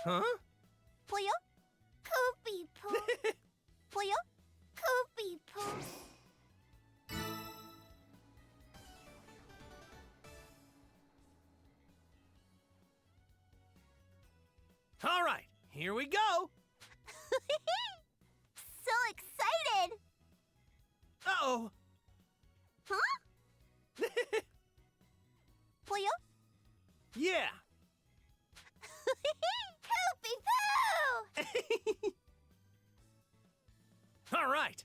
Huh? 보여? 코비포. 보여? 코비포. All right, here we go. So excited. Uh-oh. Huh? 보여? Yeah. 코비포. All right.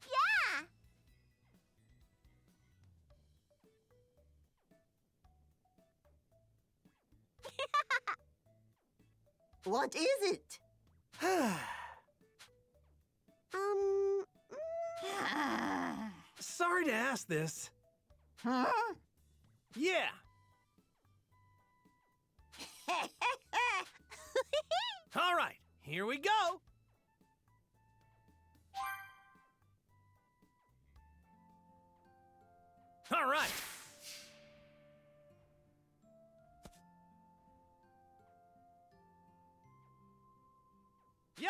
Yeah. What is it? Sorry to ask this. Huh? Yeah. All right, here we go. All right. Yo.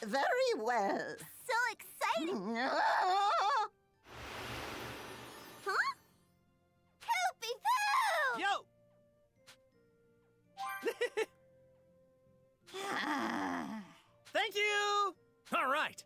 Very well. So exciting. Huh? Koopy-poo! Yo. Thank you. All right.